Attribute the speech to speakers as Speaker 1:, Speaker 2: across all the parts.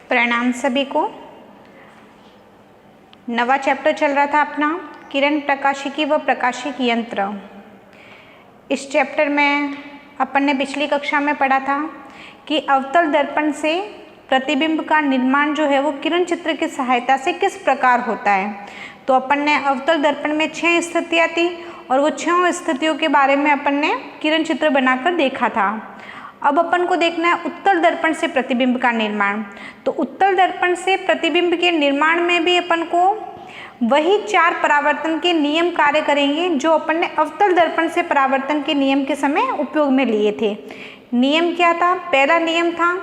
Speaker 1: प्रणाम सभी को। नवा चैप्टर चल रहा था अपना किरण प्रकाशिकी व प्रकाशिक यंत्र। इस चैप्टर में अपन ने पिछली कक्षा में पढ़ा था कि अवतल दर्पण से प्रतिबिंब का निर्माण जो है वो किरण चित्र की सहायता से किस प्रकार होता है। तो अपन ने अवतल दर्पण में 6 स्थितियाँ थी और वो 6 स्थितियों के बारे में अपन ने किरण चित्र बनाकर देखा था। अब अपन को देखना है उत्तल दर्पण से प्रतिबिंब का निर्माण। तो उत्तल दर्पण से प्रतिबिंब के निर्माण में भी अपन को वही 4 परावर्तन के नियम कार्य करेंगे जो अपन ने अवतल दर्पण से परावर्तन के नियम के समय उपयोग में लिए थे। नियम क्या था? पहला नियम था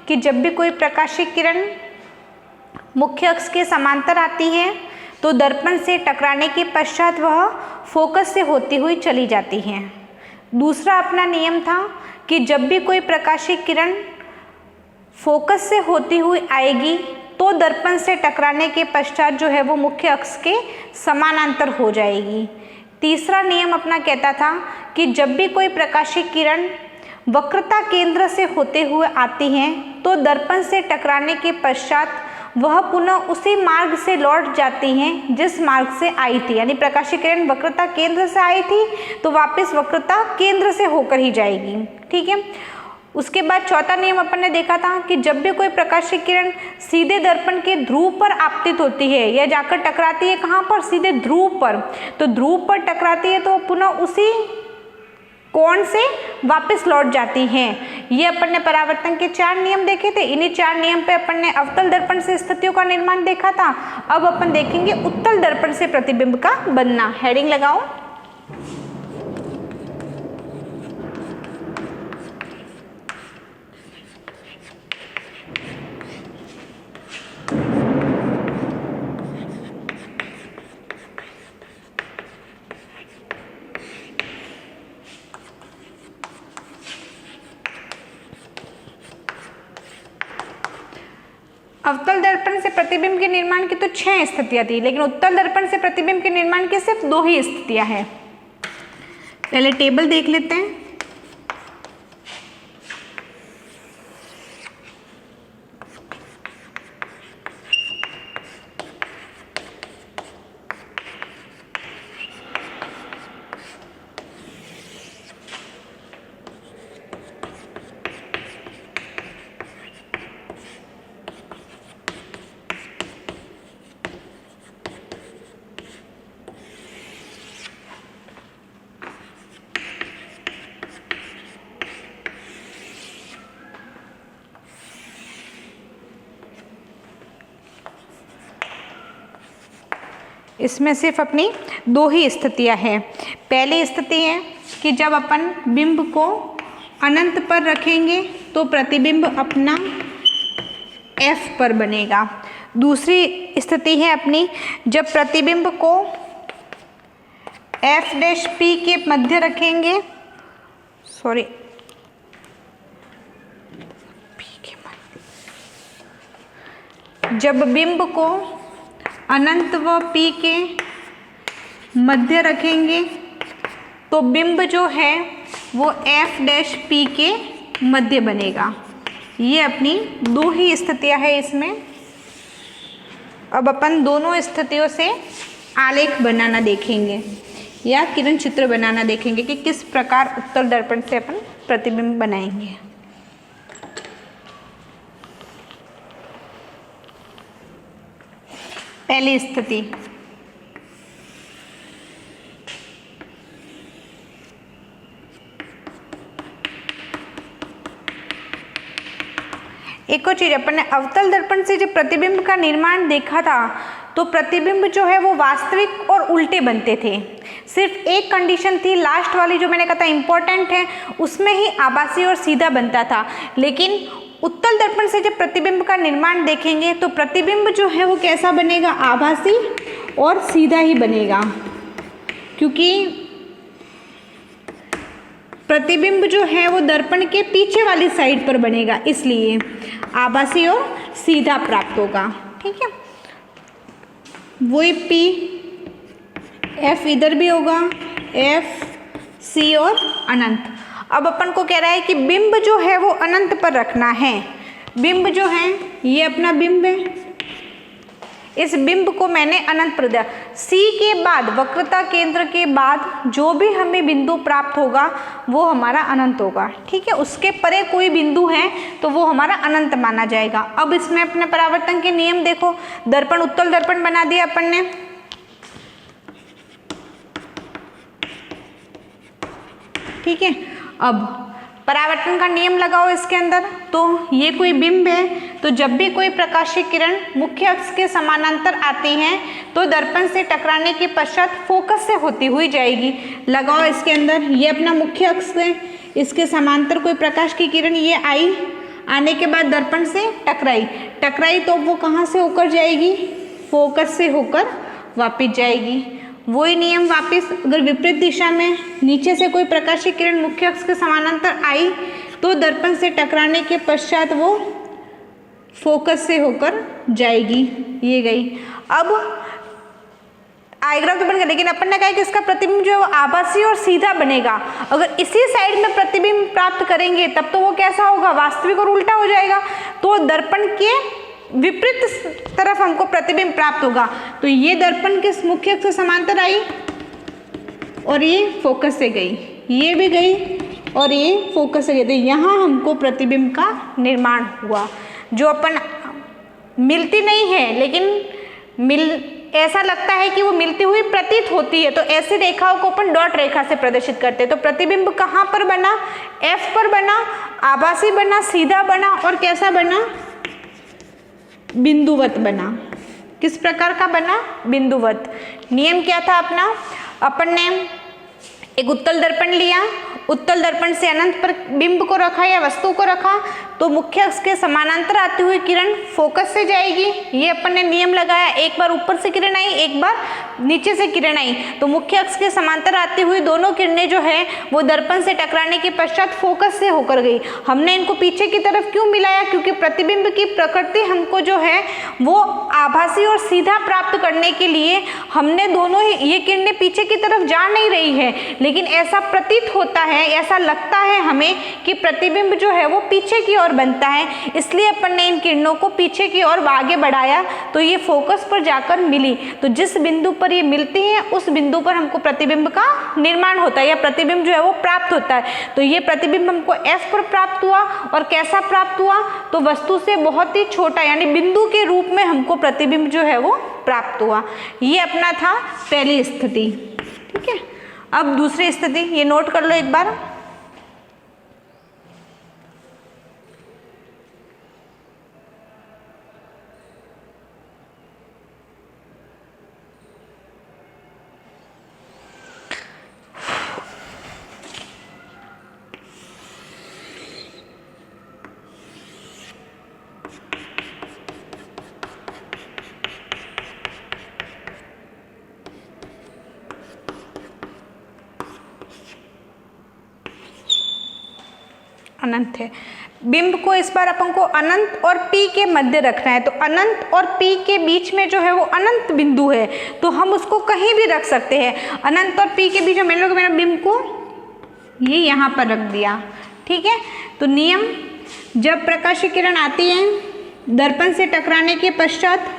Speaker 1: कि जब भी कोई प्रकाशिक किरण मुख्य अक्ष के समांतर आती है तो दर्पण से टकराने के पश्चात वह फोकस से होती हुई चली जाती है। दूसरा अपना नियम था कि जब भी कोई प्रकाशिक किरण फोकस से होती हुई आएगी तो दर्पण से टकराने के पश्चात जो है वो मुख्य अक्ष के समानांतर हो जाएगी। तीसरा नियम अपना कहता था कि जब भी कोई प्रकाशिक किरण वक्रता केंद्र से होते हुए आती है तो दर्पण से टकराने के पश्चात वह पुनः उसी मार्ग से लौट जाती हैं जिस मार्ग से आई थी। यानी प्रकाशिक किरण वक्रता केंद्र से आई थी तो वापस वक्रता केंद्र से होकर ही जाएगी। ठीक है। उसके बाद चौथा नियम अपन ने देखा था कि जब भी कोई प्रकाशिक किरण सीधे दर्पण के ध्रुव पर आपतित होती है या जाकर टकराती है, कहाँ पर? सीधे ध्रुव पर। तो ध्रुव पर टकराती है तो पुनः उसी कोण से वापस लौट जाती हैं। ये अपन ने परावर्तन के 4 नियम देखे थे। इन्हीं 4 नियम पे अपन ने अवतल दर्पण से स्थितियों का निर्माण देखा था। अब अपन देखेंगे उत्तल दर्पण से प्रतिबिंब का बनना। हेडिंग लगाओ। अवतल दर्पण से प्रतिबिंब के निर्माण की तो 6 स्थितियां थी, लेकिन उत्तल दर्पण से प्रतिबिंब के निर्माण की सिर्फ 2 ही स्थितियां हैं। पहले टेबल देख लेते हैं। इसमें सिर्फ अपनी 2 ही स्थितियां हैं। पहली स्थिति है कि जब अपन बिंब को अनंत पर रखेंगे तो प्रतिबिंब अपना F पर बनेगा। दूसरी स्थिति है अपनी जब प्रतिबिंब को F' P के मध्य रखेंगे, जब बिंब को अनंत व P के मध्य रखेंगे तो बिंब जो है वो F' P के मध्य बनेगा। ये अपनी 2 ही स्थितियां है इसमें। अब अपन दोनों स्थितियों से आलेख बनाना देखेंगे या किरण चित्र बनाना देखेंगे कि किस प्रकार उत्तल दर्पण से अपन प्रतिबिंब बनाएंगे। पहली स्थिति, एक और चीज अपन ने अवतल दर्पण से जब प्रतिबिंब का निर्माण देखा था तो प्रतिबिंब जो है वो वास्तविक और उल्टे बनते थे। सिर्फ एक कंडीशन थी, लास्ट वाली जो मैंने कहा था इंपॉर्टेंट है, उसमें ही आभासी और सीधा बनता था। लेकिन उत्तल दर्पण से जब प्रतिबिंब का निर्माण देखेंगे तो प्रतिबिंब जो है वो कैसा बनेगा? आभासी और सीधा ही बनेगा, क्योंकि प्रतिबिंब जो है वो दर्पण के पीछे वाली साइड पर बनेगा, इसलिए आभासी और सीधा प्राप्त होगा। ठीक है। वही P F इधर भी होगा, F C और अनंत। अब अपन को कह रहा है कि बिंब जो है वो अनंत पर रखना है, बिंब जो है ये अपना बिंब है, इस बिंब को मैंने अनंत पर दिया। C के बाद वक्रता केंद्र के बाद जो भी हमें बिंदु प्राप्त होगा वो हमारा अनंत होगा, ठीक है। उसके परे कोई बिंदु है तो वो हमारा अनंत माना जाएगा। अब इसमें अपने परावर्तन के नियम देखो, दर्पण उत्तल दर्पण बना दिया अपन ने, ठीक है। अब परावर्तन का नियम लगाओ इसके अंदर, तो ये कोई बिंब है, तो जब भी कोई प्रकाशीय किरण मुख्य अक्ष के समानांतर आती है तो दर्पण से टकराने के पश्चात फोकस से होती हुई जाएगी। लगाओ इसके अंदर, ये अपना मुख्य अक्ष है, इसके समांतर कोई प्रकाश की किरण ये आई, आने के बाद दर्पण से टकराई तो वो कहाँ से होकर जाएगी, फोकस से होकर वापिस जाएगी। वही नियम वापस, अगर विपरीत दिशा में नीचे से कोई प्रकाशीय किरण मुख्य अक्ष के समानांतर आई तो दर्पण से टकराने के पश्चात वो फोकस से होकर जाएगी, ये गई। अब आयग्राफ तो बन गया, लेकिन अपन ने कहा कि इसका प्रतिबिंब जो है वो आभासी और सीधा बनेगा। अगर इसी साइड में प्रतिबिंब प्राप्त करेंगे तब तो वो कैसा होगा, वास्तविक और उल्टा हो जाएगा। तो दर्पण के विपरीत तरफ हमको प्रतिबिंब प्राप्त होगा। तो ये दर्पण के मुख्य अक्ष से समांतर आई और ये फोकस से गई, ये भी गई और ये फोकस से गई, तो यहाँ हमको प्रतिबिंब का निर्माण हुआ। जो अपन मिलती नहीं है लेकिन ऐसा लगता है कि वो मिलती हुई प्रतीत होती है, तो ऐसी रेखाओं को अपन डॉट रेखा से प्रदर्शित करते हैं। तो प्रतिबिंब कहाँ पर बना, F पर बना, आभासी बना, सीधा बना और कैसा बना, बिंदुवत बना। किस प्रकार का बना, बिंदुवत। नियम क्या था अपना, अपन ने एक उत्तल दर्पण लिया, उत्तल दर्पण से अनंत पर बिंब को रखा या वस्तु को रखा तो मुख्य अक्ष के समानांतर आती हुई किरण फोकस से जाएगी। ये अपन ने नियम लगाया, एक बार ऊपर से किरण आई, एक बार नीचे से किरण आई, तो मुख्य अक्ष के समांतर आती हुई दोनों किरणें जो है वो दर्पण से टकराने के पश्चात फोकस से होकर गई। हमने इनको पीछे की तरफ क्यों मिलाया, क्योंकि प्रतिबिंब की प्रकृति हमको जो है वो आभासी और सीधा प्राप्त करने के लिए हमने दोनों ही, ये किरणें पीछे की तरफ जा नहीं रही है, लेकिन ऐसा प्रतीत होता है, ऐसा लगता है हमें कि प्रतिबिंब जो है वो पीछे की ओर बनता है, इसलिए अपन ने इन किरणों को पीछे की ओर आगे बढ़ाया तो ये फोकस पर जाकर मिली। तो जिस बिंदु पर ये मिलती हैं उस बिंदु पर हमको प्रतिबिंब का निर्माण होता है या प्रतिबिंब जो है वो प्राप्त होता है। तो ये प्रतिबिंब हमको F पर प्राप्त हुआ और कैसा प्राप्त हुआ, तो वस्तु से बहुत ही छोटा यानी बिंदु के रूप में हमको प्रतिबिंब जो है वो प्राप्त हुआ। ये अपना था पहली स्थिति, ठीक है। अब दूसरी स्थिति, ये नोट कर लो एक बार। अनंत है बिंब को, इस बार अपन को अनंत और P के मध्य रखना है। तो अनंत और P के बीच में जो है वो अनंत बिंदु है, तो हम उसको कहीं भी रख सकते हैं। अनंत और P के बीच में मैंने बिंब को ये यहाँ पर रख दिया, ठीक है। तो नियम, जब प्रकाश किरण आती है दर्पण से टकराने के पश्चात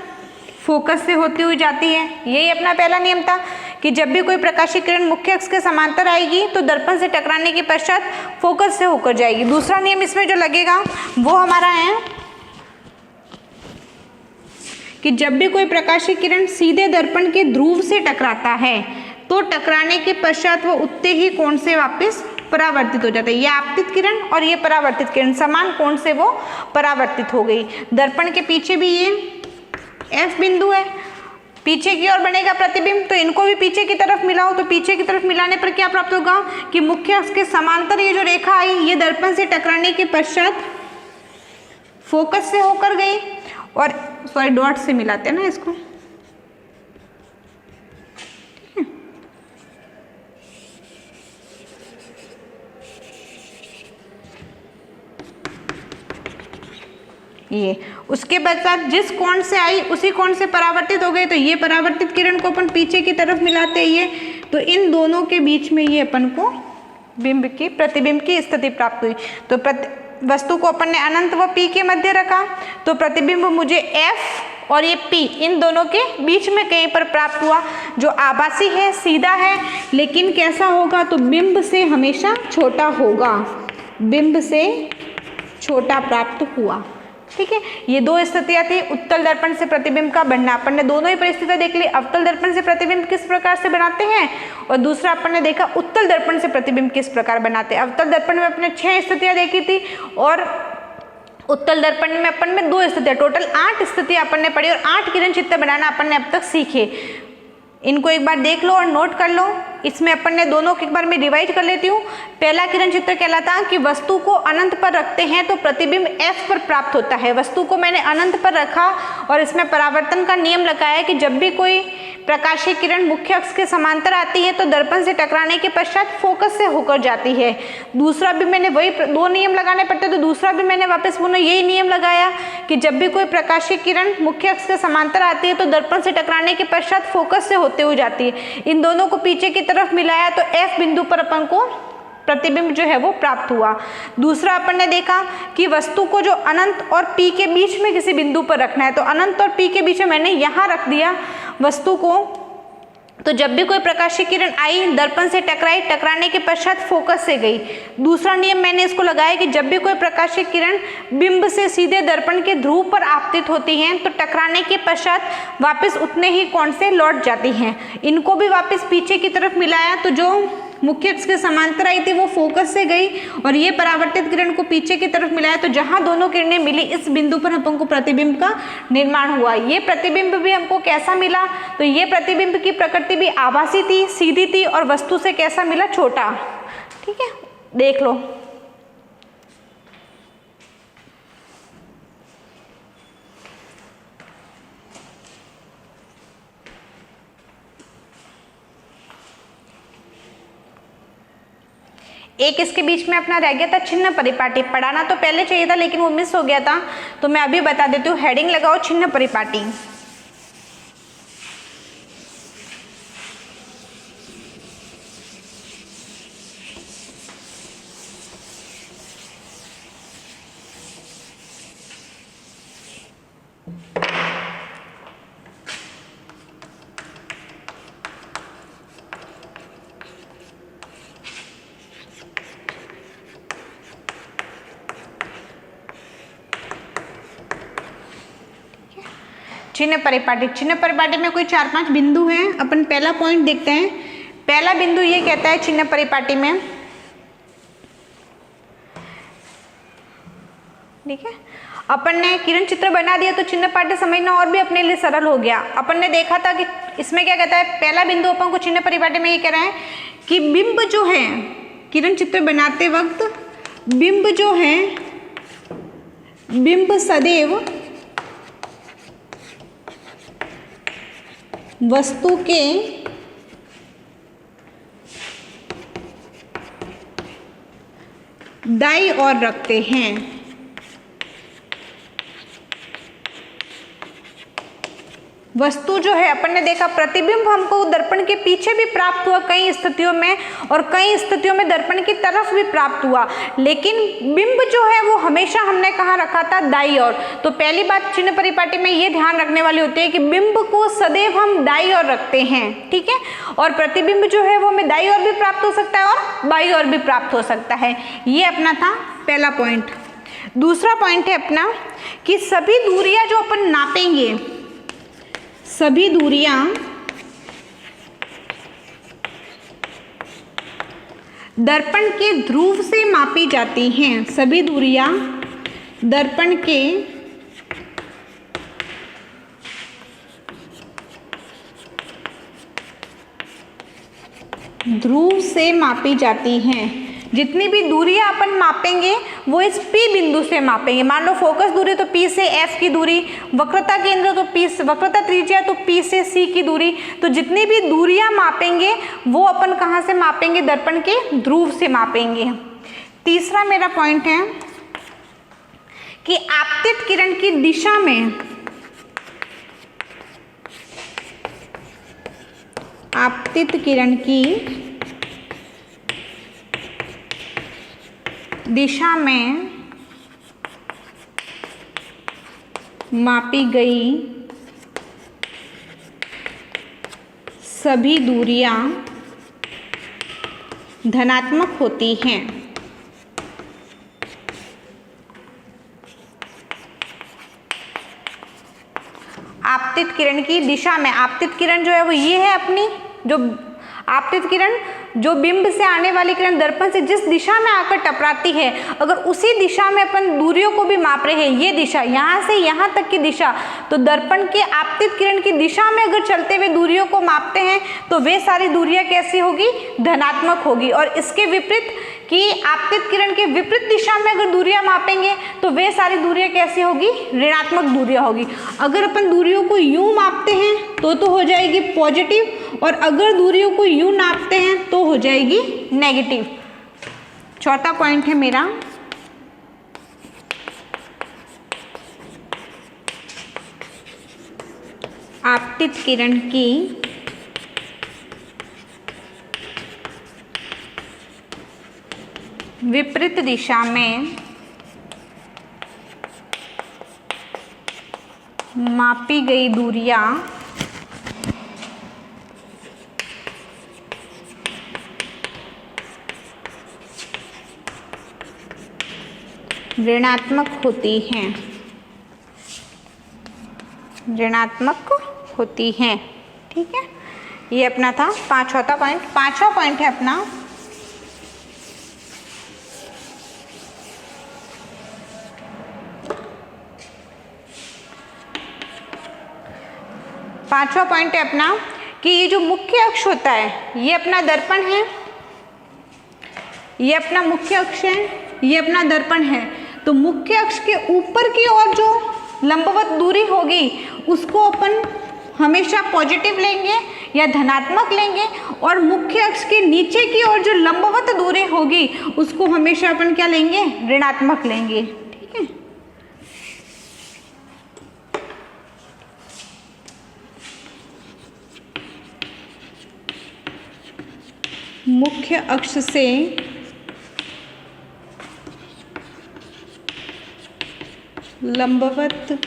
Speaker 1: फोकस से होती हुई जाती है, यही अपना पहला नियम था कि जब भी कोई प्रकाशीय किरण मुख्य अक्ष के समांतर आएगी तो दर्पण से टकराने के पश्चात फोकस से होकर जाएगी। दूसरा नियम इसमें जो लगेगा वो हमारा है कि जब भी कोई प्रकाशीय किरण सीधे दर्पण के ध्रुव से टकराता है तो टकराने के पश्चात वो उतने ही कोण से वापस परावर्तित हो जाता है। ये आपतित किरण और ये परावर्तित किरण समान कोण से वो परावर्तित हो गई। दर्पण के पीछे भी ये F बिंदु है, पीछे की ओर बनेगा प्रतिबिंब, तो इनको भी पीछे की तरफ मिलाओ। तो पीछे की तरफ मिलाने पर क्या प्राप्त होगा कि मुख्य अक्ष के समांतर ये जो रेखा आई ये दर्पण से टकराने के पश्चात फोकस से होकर गई और सॉरी डॉट से मिलाते हैं ना इसको, ये उसके पश्चात जिस कोण से आई उसी कोण से परावर्तित हो गई। तो ये परावर्तित किरण को अपन पीछे की तरफ मिलाते हैं ये, तो इन दोनों के बीच में ये अपन को बिंब की प्रतिबिंब की स्थिति प्राप्त हुई। तो वस्तु को अपन ने अनंत व P के मध्य रखा, तो प्रतिबिंब मुझे F और ये P इन दोनों के बीच में कहीं पर प्राप्त हुआ, जो आभासी है, सीधा है, लेकिन कैसा होगा, तो बिंब से हमेशा छोटा होगा, बिंब से छोटा प्राप्त हुआ। ठीक है, ये दो स्थितियां थी उत्तल दर्पण से प्रतिबिंब का बनना। अपन ने दोनों ही परिस्थितियां देख ली, अवतल दर्पण से प्रतिबिंब किस प्रकार से बनाते हैं, और दूसरा अपन ने देखा उत्तल दर्पण से प्रतिबिंब किस प्रकार बनाते हैं। अवतल दर्पण में अपने 6 स्थितियां देखी थी और उत्तल दर्पण में अपन में 2 स्थितियां, टोटल 8 स्थितियां अपन ने पढ़ी और 8 किरण चित्र बनाना अपन ने अब तक सीखे। इनको एक बार देख लो और नोट कर लो। इसमें अपन ने दोनों को एक बार मैं रिवाइज कर लेती हूँ। पहला किरण चित्र कहलाता कि वस्तु को अनंत पर रखते हैं तो प्रतिबिंब F पर प्राप्त होता है। वस्तु को मैंने अनंत पर रखा और इसमें परावर्तन का नियम लगाया कि जब भी कोई प्रकाशीय किरण मुख्य अक्ष के समांतर आती है तो दर्पण से टकराने के पश्चात फोकस से होकर जाती है। दूसरा भी मैंने वही 2 नियम लगाने पड़ते, तो दूसरा भी मैंने वापस पुनः यही नियम लगाया कि जब भी कोई प्रकाशीय किरण मुख्य अक्ष के समांतर आती है तो दर्पण से टकराने के पश्चात फोकस से होते हुए जाती है। इन दोनों को पीछे की तरफ मिलाया तो F बिंदु पर अपन को प्रतिबिंब जो है वो प्राप्त हुआ। दूसरा अपन ने देखा कि वस्तु को जो अनंत और P के बीच में किसी बिंदु पर रखना है, तो अनंत और P के बीच में मैंने यहाँ रख दिया वस्तु को, तो जब भी कोई प्रकाशीय किरण आई दर्पण से टकराई, टकराने के पश्चात फोकस से गई। दूसरा नियम मैंने इसको लगाया कि जब भी कोई प्रकाशीय किरण बिंब से सीधे दर्पण के ध्रुव पर आपतित होती हैं तो टकराने के पश्चात वापस उतने ही कोण से लौट जाती हैं। इनको भी वापस पीछे की तरफ मिलाया तो जो मुख्य अक्ष के समांतर आई थी वो फोकस से गई और ये परावर्तित किरण को पीछे की तरफ मिलाया तो जहां दोनों किरणें मिली इस बिंदु पर हमको प्रतिबिंब का निर्माण हुआ। ये प्रतिबिंब भी हमको कैसा मिला, तो ये प्रतिबिंब की प्रकृति भी आभासी थी, सीधी थी और वस्तु से कैसा मिला, छोटा। ठीक है, देख लो। एक इसके बीच में अपना रह गया था छिन्न परिपाटी। पढ़ाना तो पहले चाहिए था लेकिन वो मिस हो गया था, तो मैं अभी बता देती हूँ। हेडिंग लगाओ छिन्न परिपाटी। छिन्न परिपाटी। छिन्न परिपाटी में कोई 4-5 बिंदु हैं। अपन पहला पॉइंट देखते हैं। पहला बिंदु ये कहता है छिन्न परिपाटी में, ठीक है, अपन ने किरण चित्र बना दिया तो छिन्न परिपाटी समझना और भी अपने लिए सरल हो गया। अपन ने देखा था कि इसमें क्या कहता है, पहला बिंदु अपन को छिन्न परिपाटी में ये कह रहा है कि बिंब जो है किरण चित्र बनाते वक्त बिंब जो है, बिंब सदैव वस्तु के दाईं ओर रखते हैं। वस्तु जो है अपन ने देखा प्रतिबिंब हमको दर्पण के पीछे भी प्राप्त हुआ कई स्थितियों में और कई स्थितियों में दर्पण की तरफ भी प्राप्त हुआ, लेकिन बिंब जो है वो हमेशा हमने कहाँ रखा था, दाईं ओर। तो पहली बात छिन्न परिपाटी में ये ध्यान रखने वाली होती है कि बिंब को सदैव हम दाईं ओर रखते हैं, ठीक है, और प्रतिबिंब जो है वो हमें दाईं ओर भी प्राप्त हो सकता है और बाईं ओर भी प्राप्त हो सकता है। ये अपना था पहला पॉइंट। दूसरा पॉइंट है अपना कि सभी दूरियां जो अपन नापेंगे, सभी दूरियां दर्पण के ध्रुव से मापी जाती हैं। सभी दूरियां दर्पण के ध्रुव से मापी जाती हैं। जितनी भी दूरियां अपन मापेंगे वो इस P बिंदु से मापेंगे। मान लो फोकस दूरी तो P से F की दूरी, वक्रता केंद्र तो P, वक्रता त्रिज्या तो P से C की दूरी। तो जितनी भी दूरियां मापेंगे वो अपन कहाँ से मापेंगे, दर्पण के ध्रुव से मापेंगे। तीसरा मेरा पॉइंट है कि आपतित किरण की दिशा में, आपतित किरण की दिशा में मापी गई सभी दूरियां धनात्मक होती हैं। आपतित किरण की दिशा में, आपतित किरण जो है वो ये है अपनी, जो आपतित किरण जो बिंब से आने वाली किरण दर्पण से जिस दिशा में आकर टकराती है, अगर उसी दिशा में अपन दूरियों को भी माप रहे हैं, ये दिशा यहाँ से यहाँ तक की दिशा, तो दर्पण के आपतित किरण की दिशा में अगर चलते हुए दूरियों को मापते हैं तो वे सारी दूरियां कैसी होगी, धनात्मक होगी। और इसके विपरीत कि आपतित किरण के विपरीत दिशा में अगर दूरियां मापेंगे तो वे सारी दूरियां कैसी होगी, ऋणात्मक दूरियां होगी। अगर अपन दूरियों को यूं मापते हैं तो हो जाएगी पॉजिटिव, और अगर दूरियों को यूं नापते हैं तो हो जाएगी नेगेटिव। चौथा पॉइंट है मेरा, आपतित किरण की विपरीत दिशा में मापी गई दूरियां ऋणात्मक होती हैं, ऋणात्मक होती हैं। ठीक है, ये अपना था चौथा पॉइंट। पांचवा पॉइंट है अपना, पांचवा पॉइंट है अपना कि ये जो मुख्य अक्ष होता है ये अपना दर्पण है, ये अपना मुख्य अक्ष है, ये अपना दर्पण है। तो मुख्य अक्ष के ऊपर की ओर जो लंबवत दूरी होगी उसको अपन हमेशा पॉजिटिव लेंगे या धनात्मक लेंगे, और मुख्य अक्ष के नीचे की ओर जो लंबवत दूरी होगी उसको हमेशा अपन क्या लेंगे, ऋणात्मक लेंगे। ठीक है, मुख्य अक्ष से लंबवत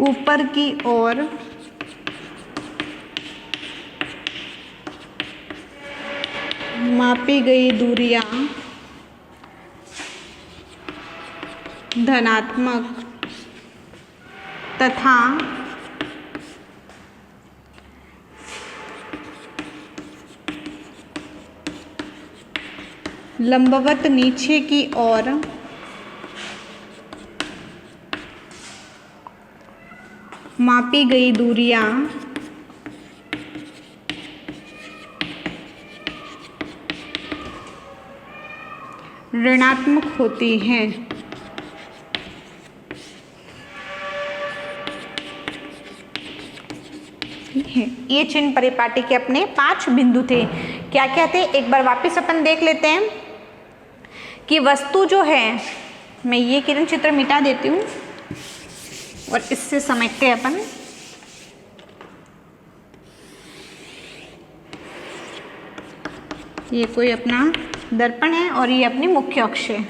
Speaker 1: ऊपर की ओर मापी गई दूरियां धनात्मक तथा लंबवत नीचे की ओर मापी गई दूरियां ऋणात्मक होती हैं। ये चिन्ह परिपाटी के अपने 5 बिंदु थे। क्या क्या थे, एक बार वापस अपन देख लेते हैं कि वस्तु जो है, मैं ये किरण चित्र मिटा देती हूँ और इससे समझते हैं अपन। ये कोई अपना दर्पण है और ये अपनी मुख्य अक्ष है।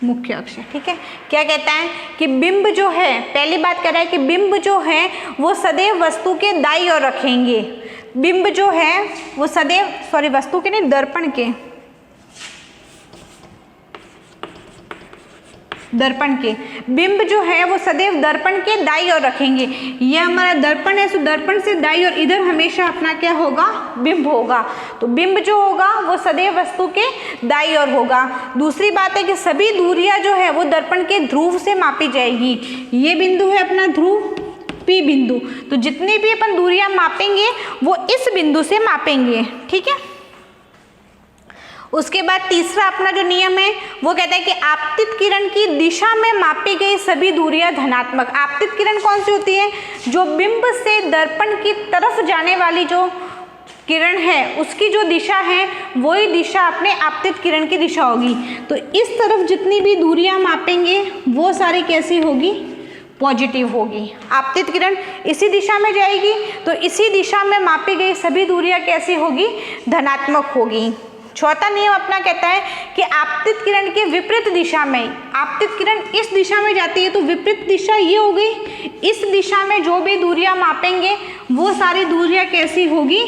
Speaker 1: मुख्य अक्ष, ठीक है। क्या कहता है कि बिंब जो है, पहली बात कह रहा है कि बिंब जो है वो सदैव वस्तु के दाईं ओर रखेंगे। बिंब जो है वो सदैव, सॉरी वस्तु के नहीं, दर्पण के, दर्पण के बिंब जो है वो सदैव दर्पण के दाईं ओर रखेंगे। ये हमारा दर्पण है, सो दर्पण से दाईं ओर इधर हमेशा अपना क्या होगा, बिंब होगा। तो बिंब जो होगा वो सदैव वस्तु के दाईं ओर होगा। दूसरी बात है कि सभी दूरियां जो है वो दर्पण के ध्रुव से मापी जाएगी। ये बिंदु है अपना ध्रुव P बिंदु, तो जितनी भी अपन दूरियां मापेंगे वो इस बिंदु से मापेंगे, ठीक है। उसके बाद तीसरा अपना जो नियम है वो कहता है कि आपतित किरण की दिशा में मापी गई सभी दूरियां धनात्मक। आपतित किरण कौन सी होती है, जो बिंब से दर्पण की तरफ जाने वाली जो किरण है उसकी जो दिशा है वही दिशा अपने आपतित किरण की दिशा होगी। तो इस तरफ जितनी भी दूरियां मापेंगे वो सारी कैसी होगी, पॉजिटिव होगी। आपतित किरण इसी दिशा में जाएगी तो इसी दिशा में मापी गई सभी दूरियां कैसी होगी, धनात्मक होगी। चौथा नियम अपना कहता है कि आपतित किरण के विपरीत दिशा में, आपतित किरण इस दिशा में जाती है तो विपरीत दिशा ये हो गई, इस दिशा में जो भी दूरियां मापेंगे वो सारी दूरियां कैसी होगी,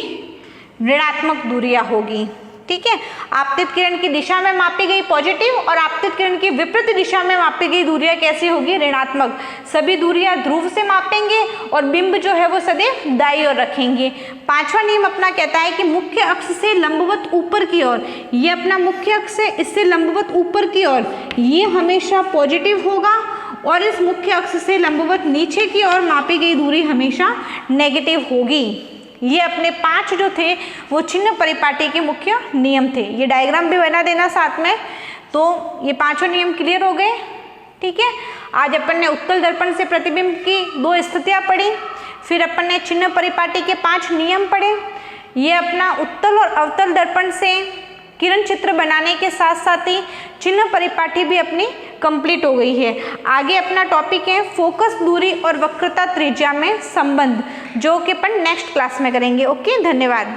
Speaker 1: ऋणात्मक दूरियां होगी। ठीक है, आपतित किरण की दिशा में मापी गई पॉजिटिव और आपतित किरण की विपरीत दिशा में मापी गई दूरियां कैसी होगी, ऋणात्मक। सभी दूरियां ध्रुव से मापेंगे और बिंब जो है वो सदैव दाईं ओर रखेंगे। पांचवा नियम अपना कहता है कि मुख्य अक्ष से लंबवत ऊपर की ओर, ये अपना मुख्य अक्ष है, इससे लंबवत ऊपर की ओर ये हमेशा पॉजिटिव होगा और इस मुख्य अक्ष से लंबवत नीचे की ओर मापी गई दूरी हमेशा नेगेटिव होगी। ये अपने 5 जो थे वो चिन्ह परिपाटी के मुख्य नियम थे। ये डायग्राम भी बना देना साथ में। तो ये 5 नियम क्लियर हो गए। ठीक है, आज अपन ने उत्तल दर्पण से प्रतिबिंब की 2 स्थितियां पढ़ी, फिर अपन ने चिन्ह परिपाटी के 5 नियम पढ़े। ये अपना उत्तल और अवतल दर्पण से किरण चित्र बनाने के साथ साथ ही चिन्ह परिपाटी भी अपनी कंप्लीट हो गई है। आगे अपना टॉपिक है फोकस दूरी और वक्रता त्रिज्या में संबंध, जो कि अपन नेक्स्ट क्लास में करेंगे। ओके, धन्यवाद।